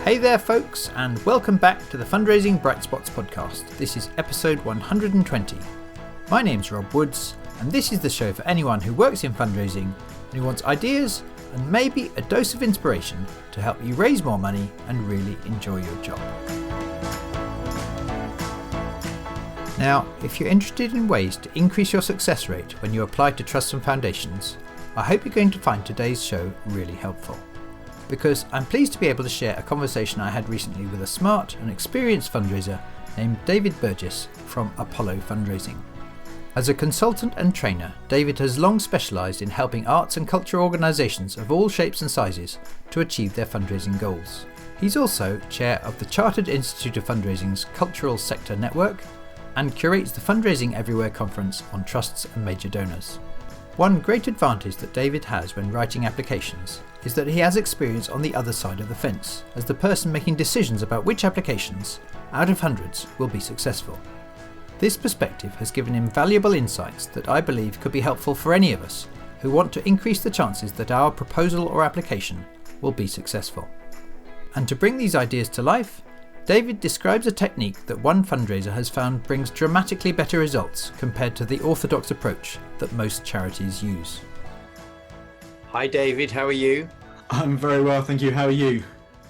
Hey there folks, and welcome back to the Fundraising Bright Spots podcast. This is episode 120. My name's Rob Woods, and this is the show for anyone who works in fundraising and who wants ideas and maybe a dose of inspiration to help you raise more money and really enjoy your job. Now, if you're interested in ways to increase your success rate when you apply to trusts and foundations, I hope you're going to find today's show really helpful. Because I'm pleased to be able to share a conversation I had recently with a smart and experienced fundraiser named David Burgess from Apollo Fundraising. As a consultant and trainer, David has long specialised in helping arts and culture organisations of all shapes and sizes to achieve their fundraising goals. He's also chair of the Chartered Institute of Fundraising's Cultural Sector Network and curates the Fundraising Everywhere conference on trusts and major donors. One great advantage that David has when writing applications is that he has experience on the other side of the fence, as the person making decisions about which applications, out of hundreds, will be successful. This perspective has given him valuable insights that I believe could be helpful for any of us who want to increase the chances that our proposal or application will be successful. And to bring these ideas to life, David describes a technique that one fundraiser has found brings dramatically better results compared to the orthodox approach that most charities use. Hi David, how are you? I'm very well, thank you. How are you?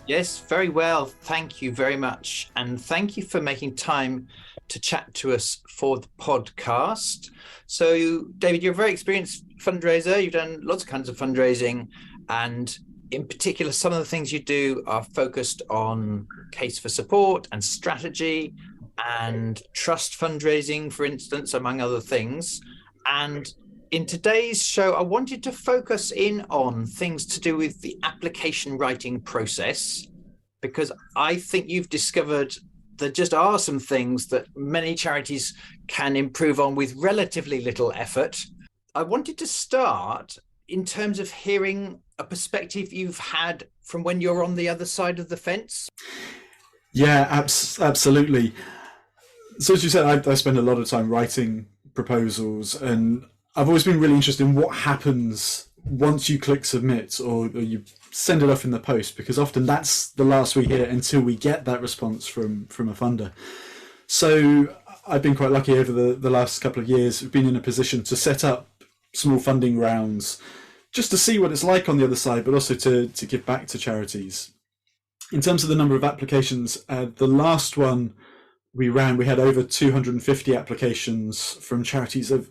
Yes, very well. Thank you very much. And thank you for making time to chat to us for the podcast. So David, you're a very experienced fundraiser. You've done lots of kinds of fundraising, and in particular, some of the things you do are focused on case for support and strategy and trust fundraising, for instance, among other things. And in today's show, I wanted to focus in on things to do with the application writing process, because I think you've discovered there just are some things that many charities can improve on with relatively little effort. I wanted to start in terms of hearing a perspective you've had from when you're on the other side of the fence. Yeah, absolutely. So as you said, I spend a lot of time writing proposals, and I've always been really interested in what happens once you click submit or you send it off in the post, because often that's the last we hear until we get that response from a funder. So I've been quite lucky over the last couple of years. We've been in a position to set up small funding rounds just to see what it's like on the other side, but also to give back to charities. In terms of the number of applications, the last one we ran, we had over 250 applications from charities of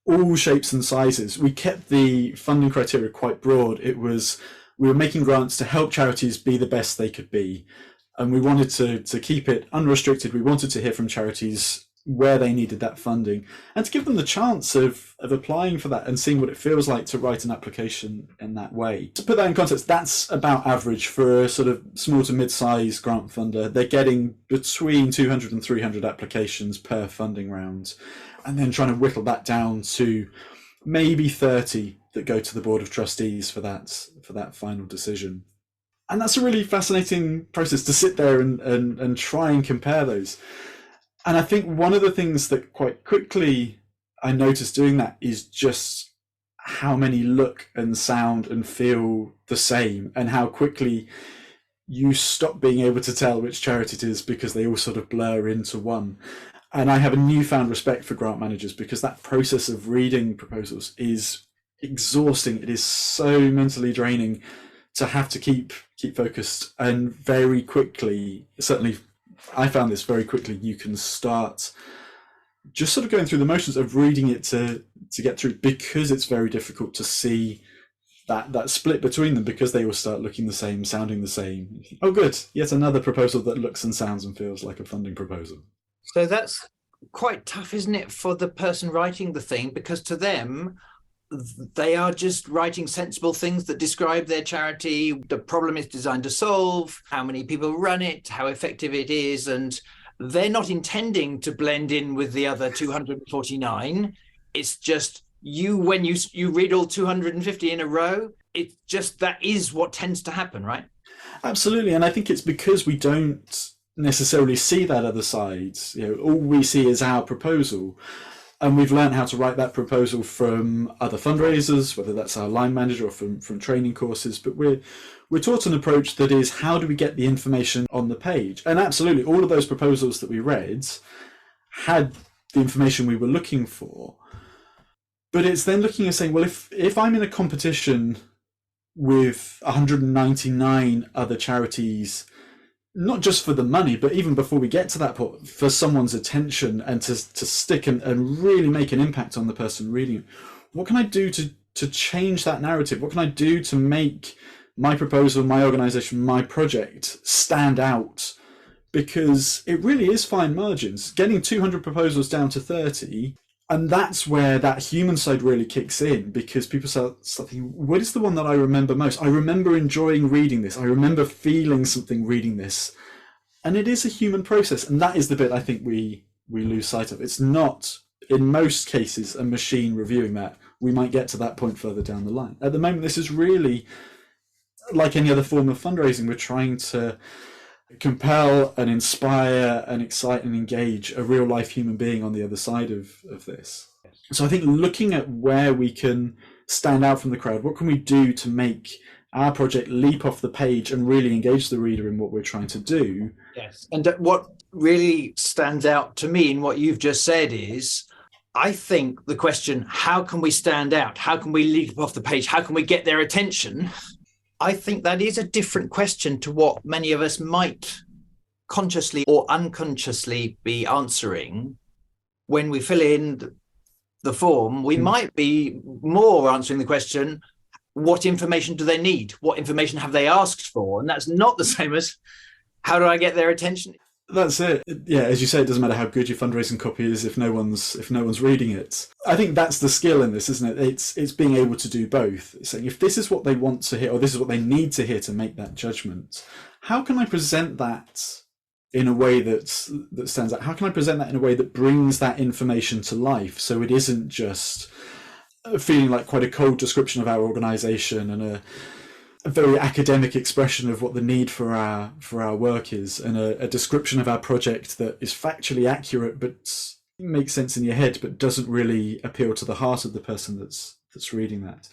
all shapes and sizes. We kept the funding criteria quite broad. We were making grants to help charities be the best they could be, and we wanted to keep it unrestricted. We wanted to hear from charities where they needed that funding and to give them the chance of applying for that and seeing what it feels like to write an application in that way. To put that in context, that's about average for a sort of small to mid-size grant funder. They're getting between 200 and 300 applications per funding round, and then trying to whittle that down to maybe 30 that go to the Board of Trustees for that final decision. And that's a really fascinating process to sit there and try and compare those. And I think one of the things that quite quickly I noticed doing that is just how many look and sound and feel the same, and how quickly you stop being able to tell which charity it is because they all sort of blur into one. And I have a newfound respect for grant managers, because that process of reading proposals is exhausting. It is so mentally draining to have to keep focused, and very quickly, certainly I found this very quickly, you can start just sort of going through the motions of reading it to get through, because it's very difficult to see that split between them, because they all start looking the same, sounding the same. Oh good, yet another proposal that looks and sounds and feels like a funding proposal. So that's quite tough, isn't it, for the person writing the thing, because to them, they are just writing sensible things that describe their charity, the problem it's designed to solve, how many people run it, how effective it is, and they're not intending to blend in with the other 249. It's just when you read all 250 in a row, it's just that is what tends to happen, right? Absolutely, and I think it's because we don't necessarily see that other side. All we see is our proposal. And we've learned how to write that proposal from other fundraisers, whether that's our line manager or from training courses. But we're taught an approach that is, how do we get the information on the page? And absolutely, all of those proposals that we read had the information we were looking for. But it's then looking and saying, well, if I'm in a competition with 199 other charities, not just for the money, but even before we get to that point, for someone's attention and to stick and really make an impact on the person reading it, what can I do to change that narrative? What can I do to make my proposal, my organization, my project stand out? Because it really is fine margins. Getting 200 proposals down to 30, and that's where that human side really kicks in, because people start thinking, what is the one that I remember most? I remember enjoying reading this. I remember feeling something reading this. And it is a human process. And that is the bit I think we lose sight of. It's not, in most cases, a machine reviewing that. We might get to that point further down the line. At the moment, this is really like any other form of fundraising. We're trying to compel and inspire and excite and engage a real life human being on the other side of this. So I think looking at where we can stand out from the crowd, what can we do to make our project leap off the page and really engage the reader in what we're trying to do? Yes. And what really stands out to me in what you've just said is, I think the question, how can we stand out? How can we leap off the page? How can we get their attention? I think that is a different question to what many of us might consciously or unconsciously be answering when we fill in the form. We might be more answering the question, what information do they need? What information have they asked for? And that's not the same as, how do I get their attention? That's it. Yeah, as you say, it doesn't matter how good your fundraising copy is if no one's reading it. I think that's the skill in this, isn't it? It's being able to do both. It's saying, if this is what they want to hear, or this is what they need to hear to make that judgment, how can I present that in a way that stands out? How can I present that in a way that brings that information to life, so it isn't just feeling like quite a cold description of our organisation and a very academic expression of what the need for our work is, and a description of our project that is factually accurate but makes sense in your head but doesn't really appeal to the heart of the person that's reading that.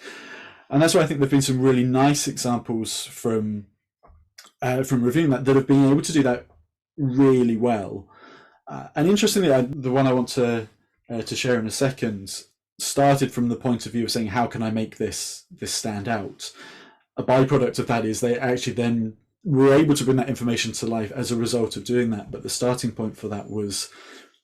And that's why I think there've been some really nice examples from reviewing that have been able to do that really well. And interestingly, the one I want to share in a second started from the point of view of saying, how can I make this stand out? A byproduct of that is they actually then were able to bring that information to life as a result of doing that. But the starting point for that was,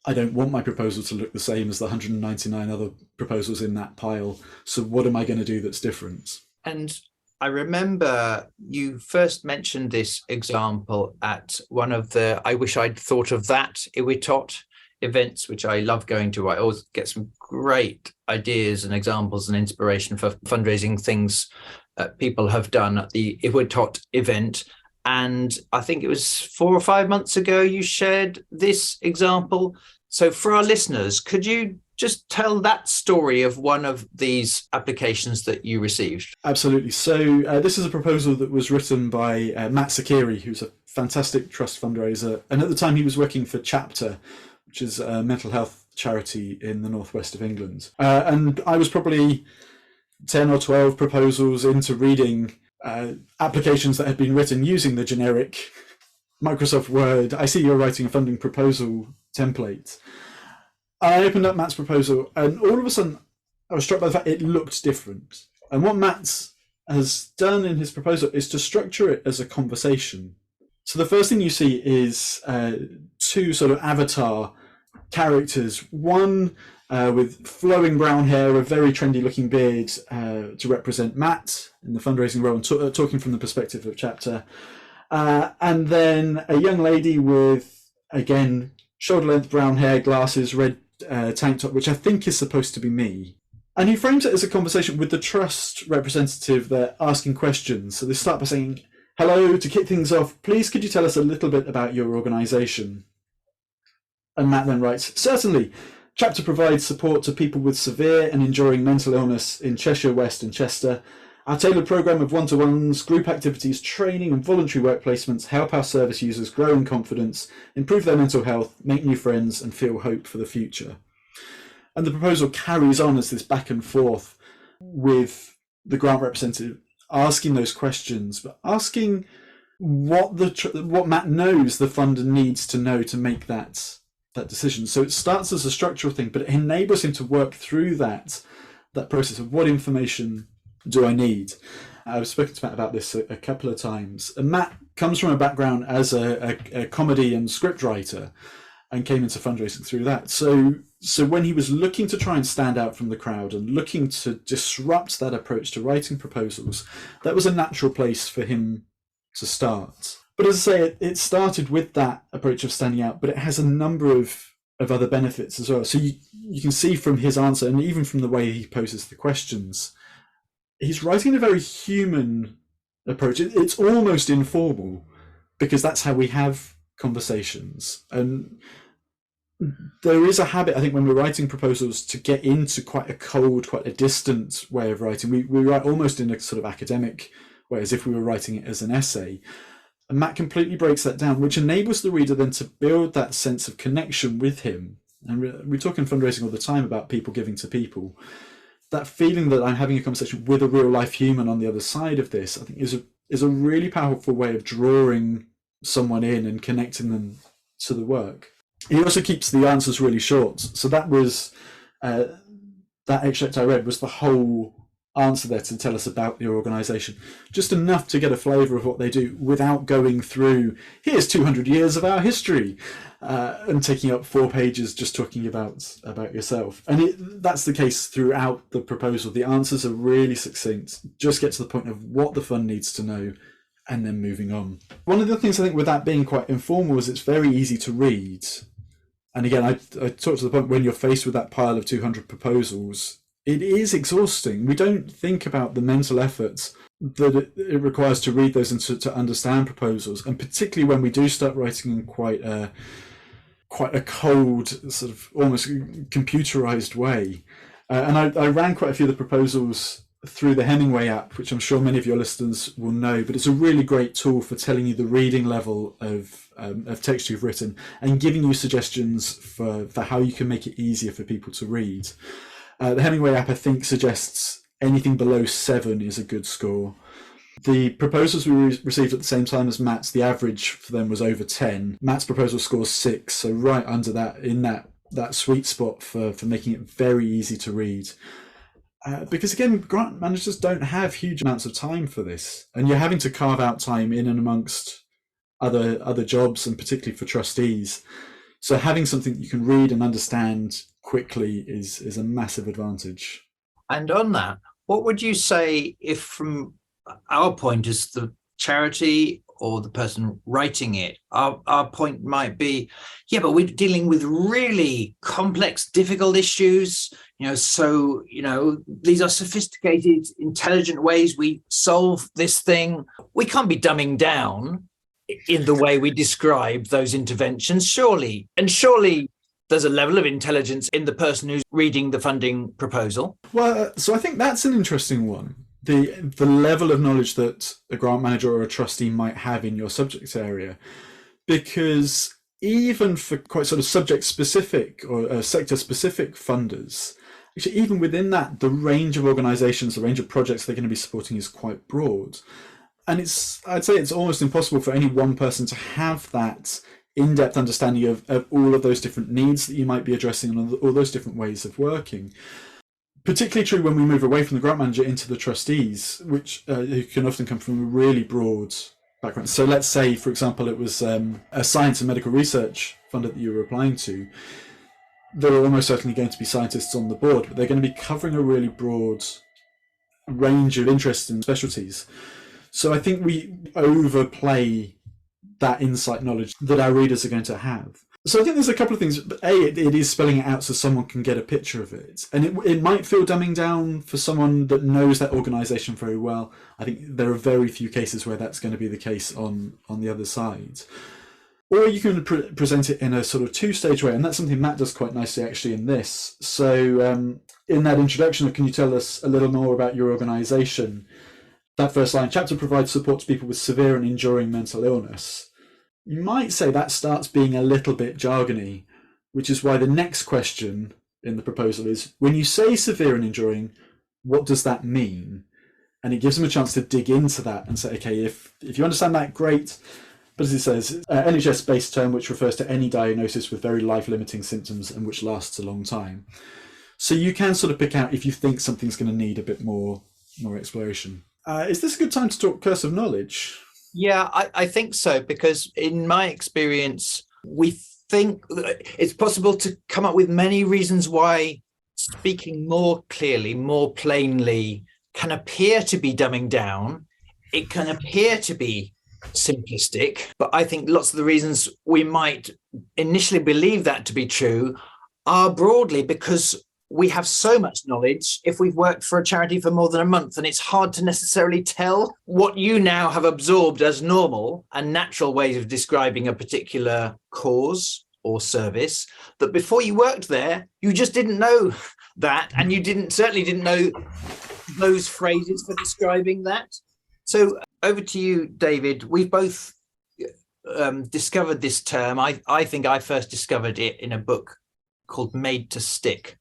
I don't want my proposal to look the same as the 199 other proposals in that pile. So what am I going to do that's different? And I remember you first mentioned this example at one of the I Wish I'd Thought of That Iwitot events, which I love going to. I always get some great ideas and examples and inspiration for fundraising things people have done at the Iwitot event. And I think it was 4 or 5 months ago you shared this example. So for our listeners, could you just tell that story of one of these applications that you received? Absolutely. So this is a proposal that was written by Matt Sakiri, who's a fantastic trust fundraiser. And at the time he was working for Chapter, which is a mental health charity in the northwest of England. And I was probably 10 or 12 proposals into reading applications that had been written using the generic Microsoft Word, I see you're writing a funding proposal template. I opened up Matt's proposal, and all of a sudden I was struck by the fact it looked different. And what Matt has done in his proposal is to structure it as a conversation. So the first thing you see is 2 sort of avatar characters, one with flowing brown hair, a very trendy looking beard to represent Matt in the fundraising role, and talking from the perspective of Chapter. And then a young lady with, again, shoulder length brown hair, glasses, red tank top, which I think is supposed to be me. And he frames it as a conversation with the trust representative. They're asking questions. So they start by saying, hello, to kick things off, please could you tell us a little bit about your organisation? And Matt then writes, certainly. Chapter provides support to people with severe and enduring mental illness in Cheshire West and Chester. Our tailored programme of one-to-ones, group activities, training and voluntary work placements help our service users grow in confidence, improve their mental health, make new friends and feel hope for the future. And the proposal carries on as this back and forth with the grant representative asking those questions, but asking what Matt knows the funder needs to know to make that decision. So it starts as a structural thing, but it enables him to work through that process of what information do I need. I've spoken to Matt about this a couple of times. And Matt comes from a background as a comedy and script writer and came into fundraising through that. So when he was looking to try and stand out from the crowd and looking to disrupt that approach to writing proposals, that was a natural place for him to start. But as I say, it started with that approach of standing out, but it has a number of other benefits as well. So you can see from his answer, and even from the way he poses the questions, he's writing in a very human approach. It's almost informal, because that's how we have conversations. And there is a habit, I think, when we're writing proposals to get into quite a cold, quite a distant way of writing. We write almost in a sort of academic way, as if we were writing it as an essay. And Matt completely breaks that down, which enables the reader then to build that sense of connection with him. And we talk in fundraising all the time about people giving to people. That feeling that I'm having a conversation with a real life human on the other side of this, I think is a really powerful way of drawing someone in and connecting them to the work. He also keeps the answers really short. So that was, that extract I read was the whole answer there to tell us about the organisation. Just enough to get a flavour of what they do without going through, here's 200 years of our history, and taking up 4 pages just talking about yourself. And that's the case throughout the proposal. The answers are really succinct, just get to the point of what the fund needs to know, and then moving on. One of the things I think with that being quite informal is it's very easy to read. And again, I talked to the point when you're faced with that pile of 200 proposals, it is exhausting. We don't think about the mental effort that it requires to read those and to understand proposals, and particularly when we do start writing in quite a cold, sort of almost computerized way. And I ran quite a few of the proposals through the Hemingway app, which I'm sure many of your listeners will know, but it's a really great tool for telling you the reading level of text you've written and giving you suggestions for how you can make it easier for people to read. The Hemingway app, I think, suggests anything below 7 is a good score. The proposals we received at the same time as Matt's, the average for them was over 10. Matt's proposal scores 6, so right under that, in that sweet spot for making it very easy to read. Because again, grant managers don't have huge amounts of time for this, and you're having to carve out time in and amongst other jobs, and particularly for trustees. So having something you can read and understand quickly is a massive advantage. And on that, what would you say if, from our point as the charity or the person writing it, our point might be, yeah, but we're dealing with really complex, difficult issues, so, these are sophisticated, intelligent ways we solve this thing. We can't be dumbing down in the way we describe those interventions, surely. And surely there's a level of intelligence in the person who's reading the funding proposal. Well, so I think that's an interesting one. The level of knowledge that a grant manager or a trustee might have in your subject area, because even for quite sort of subject specific or sector specific funders, actually even within that, the range of organisations, the range of projects they're going to be supporting is quite broad. And I'd say it's almost impossible for any one person to have that in-depth understanding of all of those different needs that you might be addressing and all those different ways of working. Particularly true when we move away from the grant manager into the trustees, which who can often come from a really broad background. So let's say, for example, it was a science and medical research funder that you were applying to. There are almost certainly going to be scientists on the board, but they're going to be covering a really broad range of interests and specialties. So I think we overplay that insight knowledge that our readers are going to have. So I think there's a couple of things. It is spelling it out so someone can get a picture of it. And it might feel dumbing down for someone that knows that organisation very well. I think there are very few cases where that's going to be the case on the other side. Or you can present it in a sort of 2-stage way, and that's something Matt does quite nicely actually in this. So in that introduction of can you tell us a little more about your organisation, that first line, chapter provides support to people with severe and enduring mental illness. You might say that starts being a little bit jargony, which is why the next question in the proposal is, when you say severe and enduring, what does that mean? And it gives them a chance to dig into that and say, okay, if you understand that, great. But as it says, NHS-based term which refers to any diagnosis with very life-limiting symptoms and which lasts a long time. So you can sort of pick out if you think something's going to need a bit more exploration. Is this a good time to talk curse of knowledge? Yeah, I think so, because in my experience, we think it's possible to come up with many reasons why speaking more clearly, more plainly, can appear to be dumbing down. It can appear to be simplistic, but I think lots of the reasons we might initially believe that to be true are broadly because we have so much knowledge if we've worked for a charity for more than a month, and it's hard to necessarily tell what you now have absorbed as normal and natural ways of describing a particular cause or service, that before you worked there, you just didn't know that, and you certainly didn't know those phrases for describing that. So over to you, David. We've both discovered this term. I think I first discovered it in a book called Made to Stick,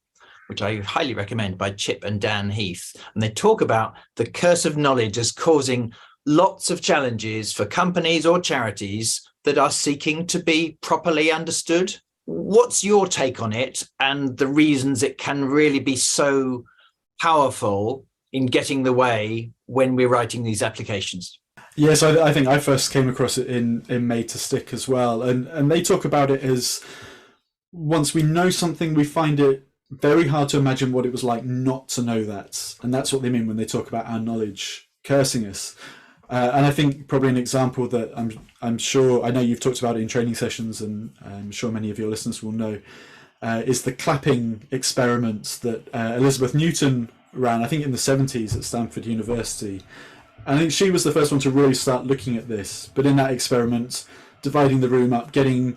which I highly recommend, by Chip and Dan Heath. And they talk about the curse of knowledge as causing lots of challenges for companies or charities that are seeking to be properly understood. What's your take on it and the reasons it can really be so powerful in getting the way when we're writing these applications? Yes, I think I first came across it in Made to Stick as well. And they talk about it as, once we know something, we find it very hard to imagine what it was like not to know that. And that's what they mean when they talk about our knowledge cursing us. And I think probably an example that I'm sure, I know you've talked about it in training sessions, and I'm sure many of your listeners will know, is the clapping experiment that Elizabeth Newton ran, I think in the 70s at Stanford University. And I think she was the first one to really start looking at this. But in that experiment, dividing the room up, getting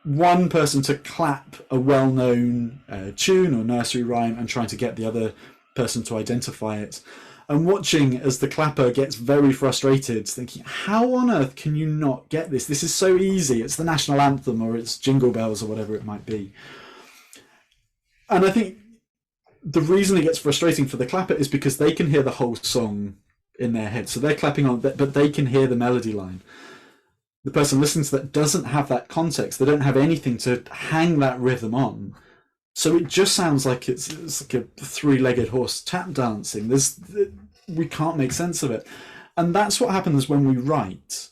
one person to clap a well-known tune or nursery rhyme and trying to get the other person to identify it. And watching as the clapper gets very frustrated, thinking, how on earth can you not get this? This is so easy. It's the national anthem, or it's Jingle Bells, or whatever it might be. And I think the reason it gets frustrating for the clapper is because they can hear the whole song in their head. So they're clapping on, but they can hear the melody line. The person listening to that doesn't have that context. They don't have anything to hang that rhythm on. So it just sounds like it's like a three-legged horse tap dancing. We can't make sense of it. And that's what happens when we write.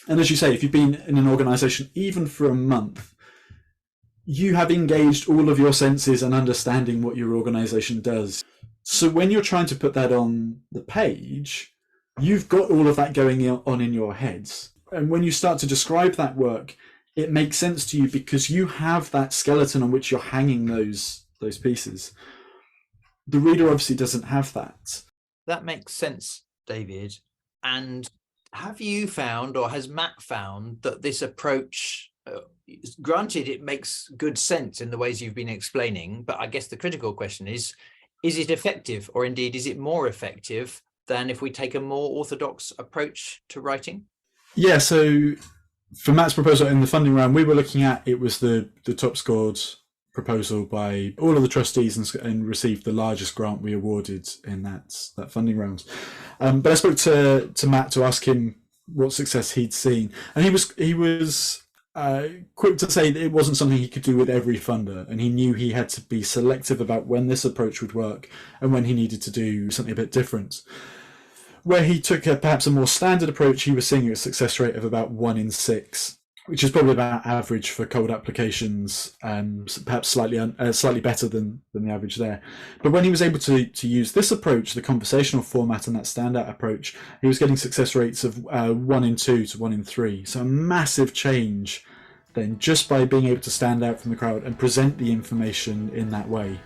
And as you say, if you've been in an organisation even for a month, you have engaged all of your senses and understanding what your organisation does. So when you're trying to put that on the page, you've got all of that going on in your heads. And when you start to describe that work, it makes sense to you because you have that skeleton on which you're hanging those pieces. The reader obviously doesn't have that. That makes sense, David. And have you found, or has Matt found, that this approach, granted it makes good sense in the ways you've been explaining, but I guess the critical question is it effective, or indeed is it more effective than if we take a more orthodox approach to writing? Yeah, so for Matt's proposal in the funding round we were looking at, it was the top scored proposal by all of the trustees and received the largest grant we awarded in that funding round. But I spoke to Matt to ask him what success he'd seen, and he was quick to say that it wasn't something he could do with every funder, and he knew he had to be selective about when this approach would work and when he needed to do something a bit different. Where he took perhaps a more standard approach, he was seeing a success rate of about 1 in 6, which is probably about average for cold applications, perhaps slightly better than the average there. But when he was able to use this approach, the conversational format and that standout approach, he was getting success rates of 1 in 2 to 1 in 3. So a massive change then, just by being able to stand out from the crowd and present the information in that way.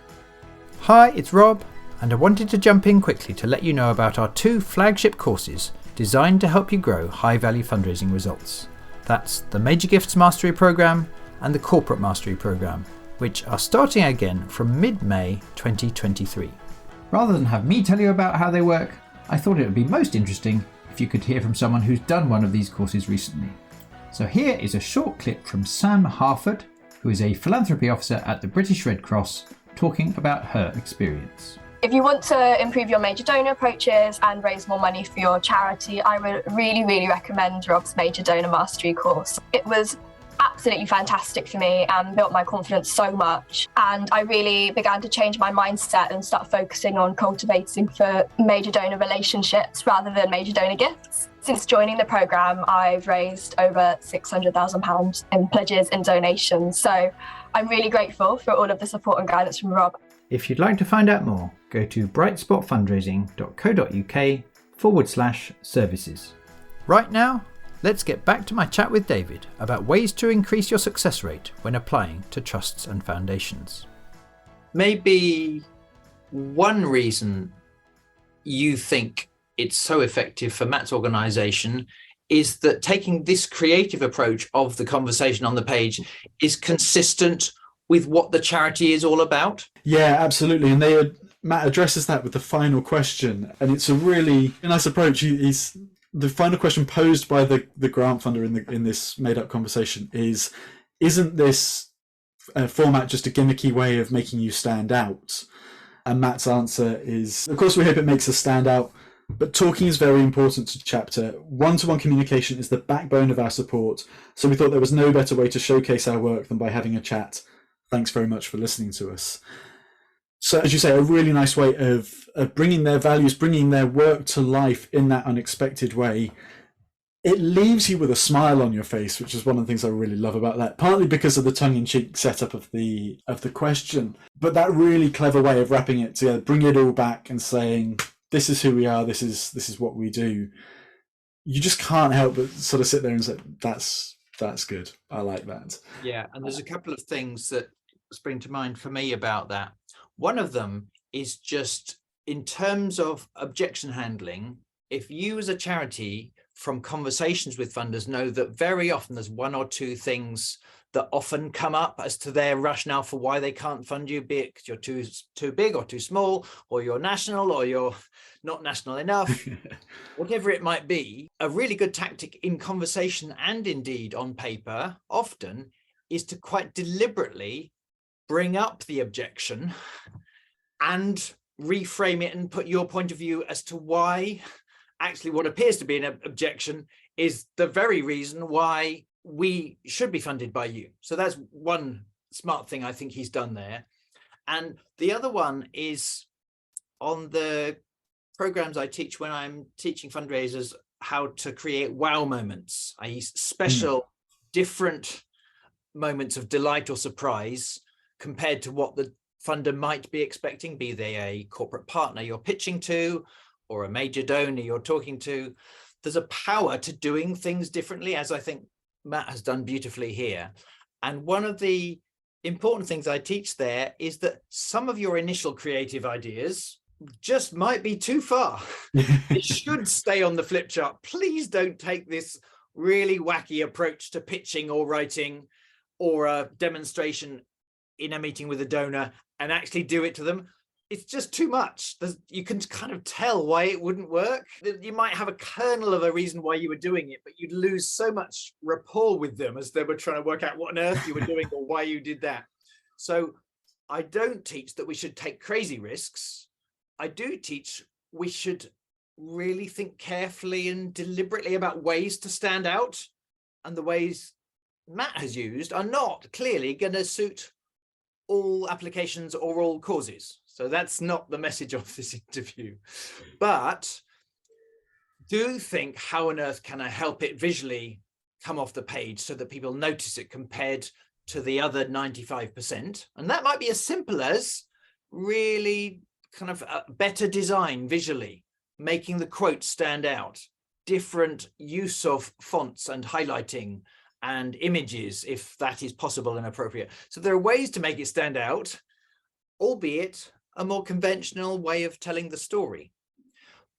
Hi, it's Rob. And I wanted to jump in quickly to let you know about our 2 flagship courses designed to help you grow high-value fundraising results. That's the Major Gifts Mastery Programme and the Corporate Mastery Programme, which are starting again from mid-May 2023. Rather than have me tell you about how they work, I thought it would be most interesting if you could hear from someone who's done one of these courses recently. So here is a short clip from Sam Harford, who is a philanthropy officer at the British Red Cross, talking about her experience. If you want to improve your major donor approaches and raise more money for your charity, I would really recommend Rob's Major Donor Mastery course. It was absolutely fantastic for me and built my confidence so much. And I really began to change my mindset and start focusing on cultivating for major donor relationships rather than major donor gifts. Since joining the programme, I've raised over £600,000 in pledges and donations. So I'm really grateful for all of the support and guidance from Rob. If you'd like to find out more, go to brightspotfundraising.co.uk/services. Right now, let's get back to my chat with David about ways to increase your success rate when applying to trusts and foundations. Maybe one reason you think it's so effective for Matt's organisation is that taking this creative approach of the conversation on the page is consistent with what the charity is all about. Yeah, absolutely. And Matt addresses that with the final question. And it's a really nice approach. He's the final question posed by the grant funder in this made-up conversation is, isn't this format just a gimmicky way of making you stand out? And Matt's answer is, of course, we hope it makes us stand out, but talking is very important to chapter. One-to-one communication is the backbone of our support, so we thought there was no better way to showcase our work than by having a chat. Thanks very much for listening to us. So, as you say, a really nice way of bringing their values, bringing their work to life in that unexpected way. It leaves you with a smile on your face, which is one of the things I really love about that, partly because of the tongue-in-cheek setup of the question, but that really clever way of wrapping it together, bring it all back and saying, this is who we are, this is what we do. You just can't help but sort of sit there and say, that's good. I like that. Yeah, and there's a couple of things that spring to mind for me about that. One of them is just in terms of objection handling. If you as a charity from conversations with funders know that very often there's one or two things that often come up as to their rationale for why they can't fund you, be it because you're too big or too small, or you're national or you're not national enough, whatever it might be, a really good tactic in conversation and indeed on paper often is to quite deliberately bring up the objection and reframe it and put your point of view as to why actually what appears to be an objection is the very reason why we should be funded by you. So that's one smart thing I think he's done there. And the other one is on the programs I teach when I'm teaching fundraisers how to create wow moments, i.e. special, different moments of delight or surprise compared to what the funder might be expecting, be they a corporate partner you're pitching to or a major donor you're talking to. There's a power to doing things differently, as I think Matt has done beautifully here. And one of the important things I teach there is that some of your initial creative ideas just might be too far. It should stay on the flip chart. Please don't take this really wacky approach to pitching or writing or a demonstration in a meeting with a donor and actually do it to them. It's just too much. You can kind of tell why it wouldn't work. You might have a kernel of a reason why you were doing it, but you'd lose so much rapport with them as they were trying to work out what on earth you were doing or why you did that. So I don't teach that we should take crazy risks. I do teach we should really think carefully and deliberately about ways to stand out. And the ways Matt has used are not clearly going to suit all applications or all causes. So that's not the message of this interview. But do think, how on earth can I help it visually come off the page so that people notice it compared to the other 95%? And that might be as simple as really kind of a better design visually, making the quote stand out, different use of fonts and highlighting and images, if that is possible and appropriate. So there are ways to make it stand out, albeit a more conventional way of telling the story.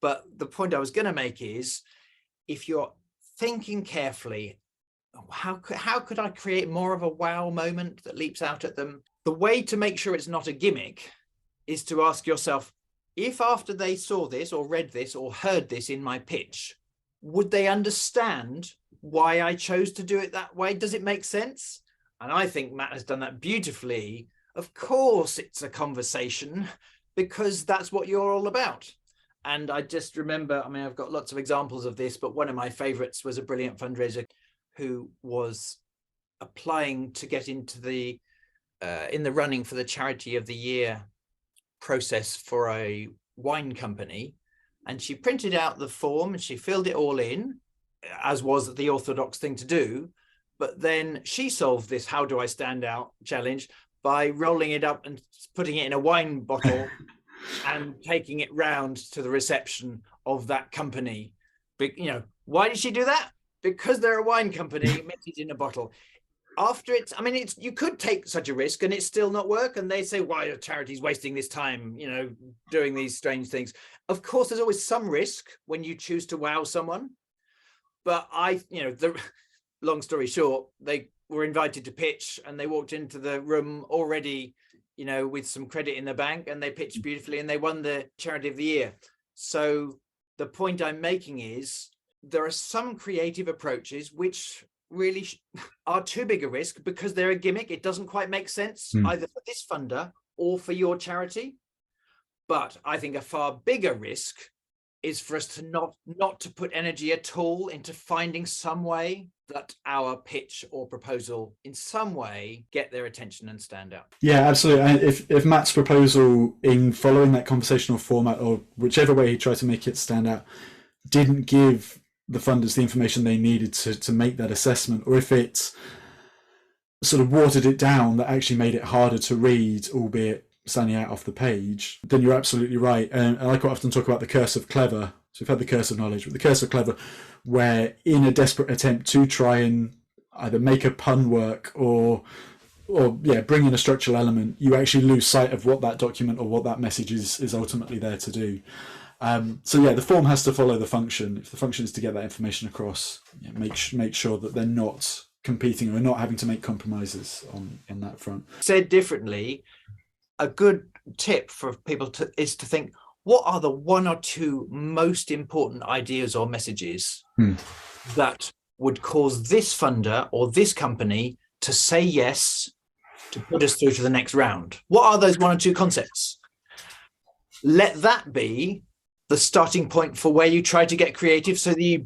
But the point I was going to make is, if you're thinking carefully, how could I create more of a wow moment that leaps out at them? The way to make sure it's not a gimmick is to ask yourself, if after they saw this or read this or heard this in my pitch, would they understand why I chose to do it that way? Does it make sense? And I think Matt has done that beautifully of course it's a conversation, because that's what you're all about. And I just remember, I mean, I've got lots of examples of this, but one of my favorites was a brilliant fundraiser who was applying to get into the in the running for the Charity of the Year process for a wine company. And she printed out the form and she filled it all in, as was the orthodox thing to do. But then she solved this "how do I stand out" challenge by rolling it up and putting it in a wine bottle and taking it round to the reception of that company. But, you know, why did she do that? Because they're a wine company, mix it in a bottle. After it's, I mean, it's, you could take such a risk and it still not work. And they say, why are charities wasting this time, you know, doing these strange things? Of course, there's always some risk when you choose to wow someone. But long story short, they were invited to pitch and they walked into the room already, you know, with some credit in the bank, and they pitched beautifully and they won the Charity of the Year. So the point I'm making is there are some creative approaches which really are too big a risk because they're a gimmick. It doesn't quite make sense either for this funder or for your charity. But I think a far bigger risk is for us to not to put energy at all into finding some way that our pitch or proposal in some way get their attention and stand out. Yeah, absolutely. And if Matt's proposal, in following that conversational format or whichever way he tried to make it stand out, didn't give the funders the information they needed to make that assessment, or if it sort of watered it down that actually made it harder to read, albeit standing out off the page, then you're absolutely right. And I quite often talk about the curse of clever. So we've had the curse of knowledge, but the curse of clever, where in a desperate attempt to try and either make a pun work or bring in a structural element, you actually lose sight of what that document or what that message is ultimately there to do. So yeah, the form has to follow the function. If the function is to get that information across, make sure that they're not competing or not having to make compromises on that front. Said differently, a good tip for people is to think, what are the one or two most important ideas or messages that would cause this funder or this company to say yes to put us through to the next round? What are those one or two concepts? Let that be the starting point for where you try to get creative, so that you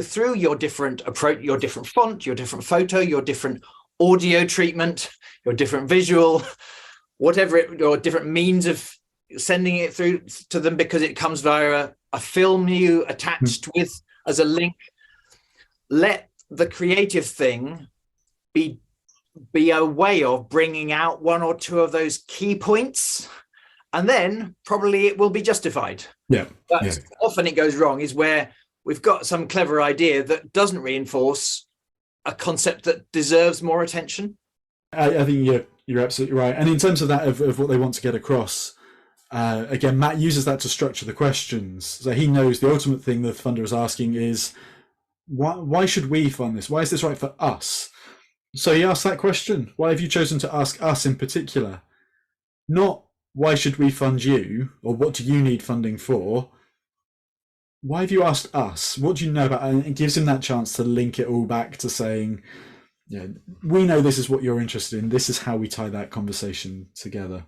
through your different approach, your different font, your different photo, your different audio treatment, your different visual, your different means of sending it through to them, because it comes via a film you attached with as a link. Let the creative thing be a way of bringing out one or two of those key points, and then probably it will be justified. But often it goes wrong is where we've got some clever idea that doesn't reinforce a concept that deserves more attention. I think you're absolutely right. And in terms of that, of what they want to get across, again, Matt uses that to structure the questions. So he knows the ultimate thing the funder is asking is, why should we fund this? Why is this right for us? So he asks that question. Why have you chosen to ask us in particular? Not why should we fund you, or what do you need funding for? Why have you asked us? What do you know about? And it gives him that chance to link it all back to saying, we know this is what you're interested in. This is how we tie that conversation together.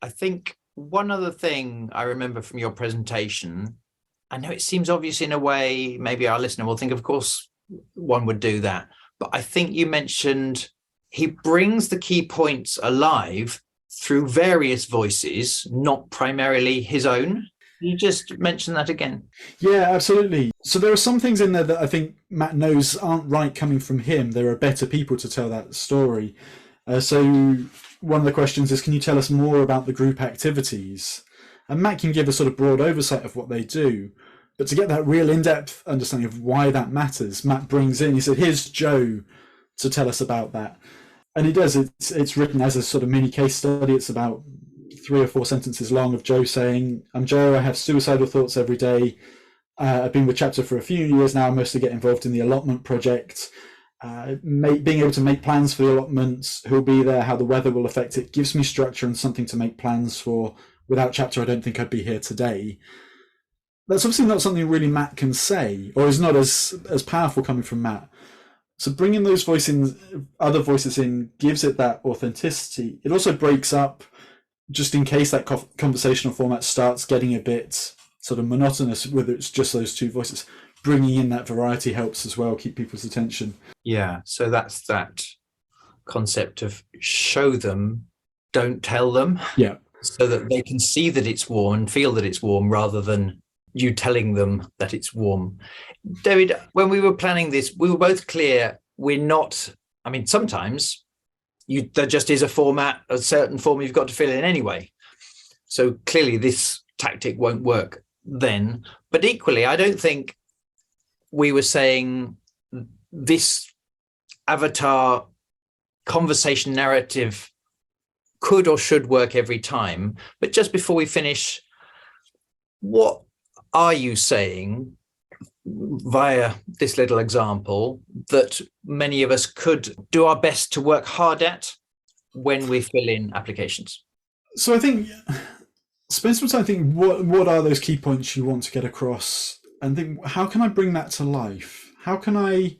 I think one other thing I remember from your presentation, I know it seems obvious in a way, maybe our listener will think, of course, one would do that. But I think you mentioned he brings the key points alive through various voices, not primarily his own. Can you just mention that again? Yeah, absolutely. So there are some things in there that I think Matt knows aren't right coming from him. There are better people to tell that story. So one of the questions is, can you tell us more about the group activities? And Matt can give a sort of broad oversight of what they do. But to get that real in-depth understanding of why that matters, Matt brings in, he said, here's Joe to tell us about that. And he does. It's written as a sort of mini case study. It's about 3 or 4 sentences long of Joe saying, I'm Joe, I have suicidal thoughts every day. I've been with Chapter for a few years now. I mostly get involved in the allotment project. Being able to make plans for the allotments, who'll be there, how the weather will affect it, gives me structure and something to make plans for. Without Chapter, I don't think I'd be here today. That's obviously not something really Matt can say, or is not as powerful coming from Matt. So bringing those other voices in gives it that authenticity. It also breaks up, just in case that conversational format starts getting a bit sort of monotonous, whether it's just those two voices. Bringing in that variety helps as well, keep people's attention. Yeah, so that's that concept of show them, don't tell them. Yeah. So that they can see that it's warm and feel that it's warm rather than you telling them that it's warm. David, when we were planning this, we were both clear we're not, I mean, sometimes there just is a format, a certain form you've got to fill in anyway. So clearly this tactic won't work then. But equally, I don't think we were saying this avatar conversation narrative could or should work every time. But just before we finish, what are you saying via this little example that many of us could do our best to work hard at when we fill in applications? So I think spend some time thinking what are those key points you want to get across, and think, how can I bring that to life? How can I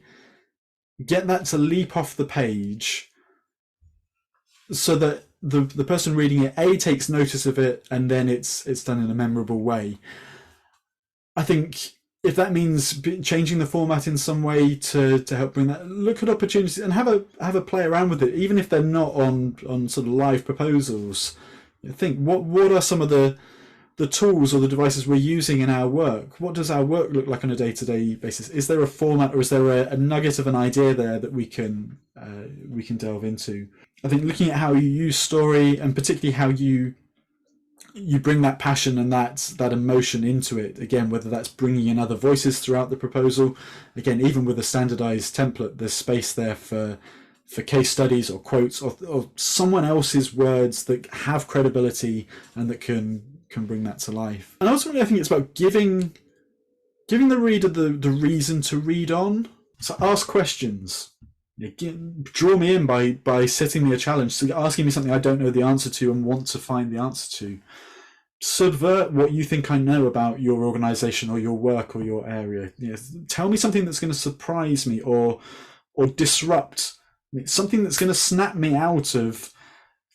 get that to leap off the page so that the person reading it takes notice of it, and then it's done in a memorable way. I think if that means changing the format in some way to help bring that, look at opportunities and have a play around with it, even if they're not on sort of live proposals. Think what are some of the tools or the devices we're using in our work? What does our work look like on a day-to-day basis? Is there a format, or is there a nugget of an idea there that we can delve into? I think looking at how you use story, and particularly how you bring that passion and that emotion into it, again, whether that's bringing in other voices throughout the proposal. Again, even with a standardized template, there's space there for case studies or quotes or someone else's words that have credibility and that can bring that to life. And ultimately, I think it's about giving the reader the reason to read on. So ask questions. Draw me in by setting me a challenge, so asking me something I don't know the answer to and want to find the answer to. Subvert what you think I know about your organization or your work or your area. Tell me something that's going to surprise me or disrupt something that's going to snap me out of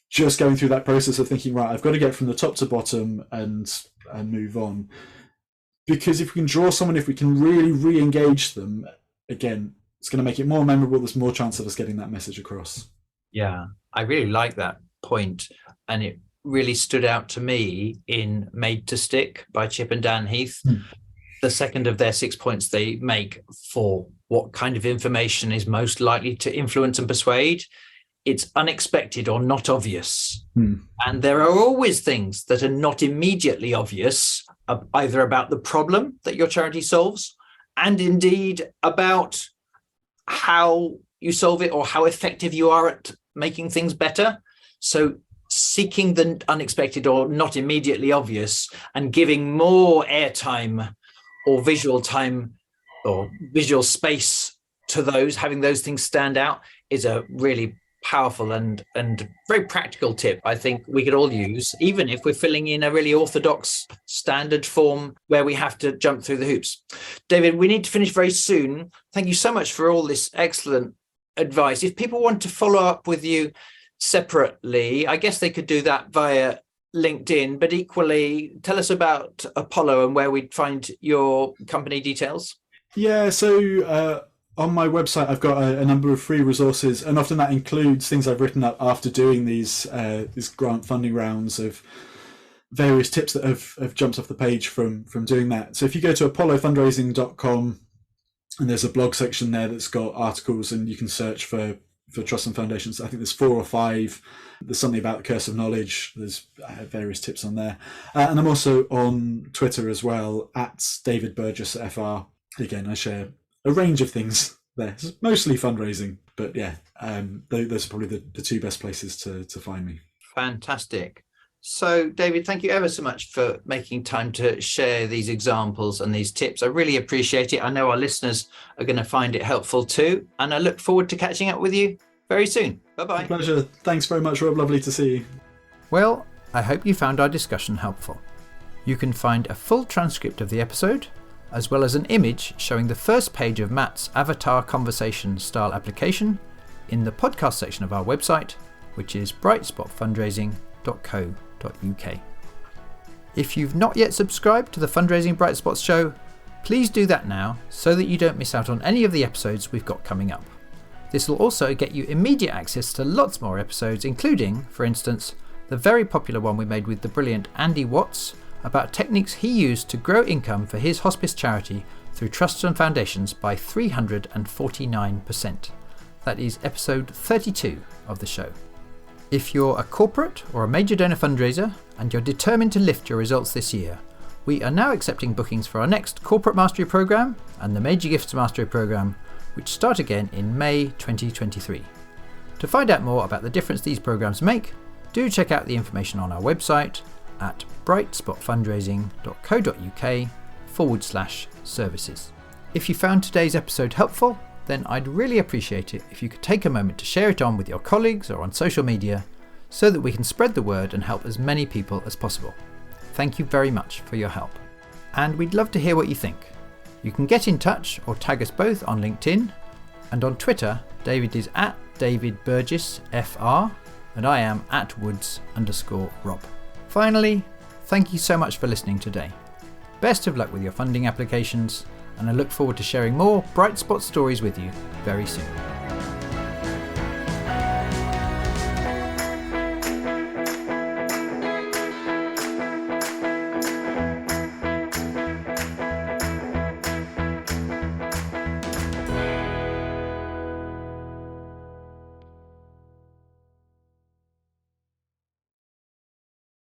just going through that process of thinking, right, I've got to get from the top to bottom and move on. Because if we can draw someone, if we can really re-engage them, again, it's going to make it more memorable. There's more chance of us getting that message across. Yeah, I really like that point. And it really stood out to me in Made to Stick by Chip and Dan Heath. The second of their 6 points they make for what kind of information is most likely to influence and persuade. It's unexpected or not obvious. And there are always things that are not immediately obvious, either about the problem that your charity solves, and indeed about how you solve it or how effective you are at making things better. So seeking the unexpected or not immediately obvious and giving more airtime or visual time or visual space to those, having those things stand out, is a really powerful and very practical tip I think we could all use, even if we're filling in a really orthodox standard form where we have to jump through the hoops. David, we need to finish very soon. Thank you so much for all this excellent advice. If people want to follow up with you separately, I guess they could do that via LinkedIn, but equally tell us about Apollo and where we'd find your company details. Yeah, so on my website, I've got a number of free resources, and often that includes things I've written up after doing these grant funding rounds of various tips that have jumped off the page from doing that. So if you go to apollofundraising.com, and there's a blog section there that's got articles, and you can search for trusts and foundations. I think there's 4 or 5. There's something about the curse of knowledge. There's various tips on there. And I'm also on Twitter as well, at David Burgess FR. Again, I share a range of things there. It's mostly fundraising, but yeah, those are probably the 2 best places to find me. Fantastic. So, David, thank you ever so much for making time to share these examples and these tips. I really appreciate it. I know our listeners are going to find it helpful too, and I look forward to catching up with you very soon. Bye-bye. Pleasure. Thanks very much, Rob. Lovely to see you. Well, I hope you found our discussion helpful. You can find a full transcript of the episode as well as an image showing the first page of Matt's avatar conversation style application in the podcast section of our website, which is brightspotfundraising.co.uk. If you've not yet subscribed to the Fundraising Bright Spots show, please do that now so that you don't miss out on any of the episodes we've got coming up. This will also get you immediate access to lots more episodes, including, for instance, the very popular one we made with the brilliant Andy Watts about techniques he used to grow income for his hospice charity through trusts and foundations by 349%. That is episode 32 of the show. If you're a corporate or a major donor fundraiser and you're determined to lift your results this year, we are now accepting bookings for our next Corporate Mastery Programme and the Major Gifts Mastery Programme, which start again in May 2023. To find out more about the difference these programmes make, do check out the information on our website at brightspotfundraising.co.uk/services. If you found today's episode helpful, then I'd really appreciate it if you could take a moment to share it on with your colleagues or on social media so that we can spread the word and help as many people as possible. Thank you very much for your help. And we'd love to hear what you think. You can get in touch or tag us both on LinkedIn, and on Twitter, David is at David Burgess FR, and I am at Woods_Rob. Finally, thank you so much for listening today. Best of luck with your funding applications, and I look forward to sharing more Bright Spot stories with you very soon.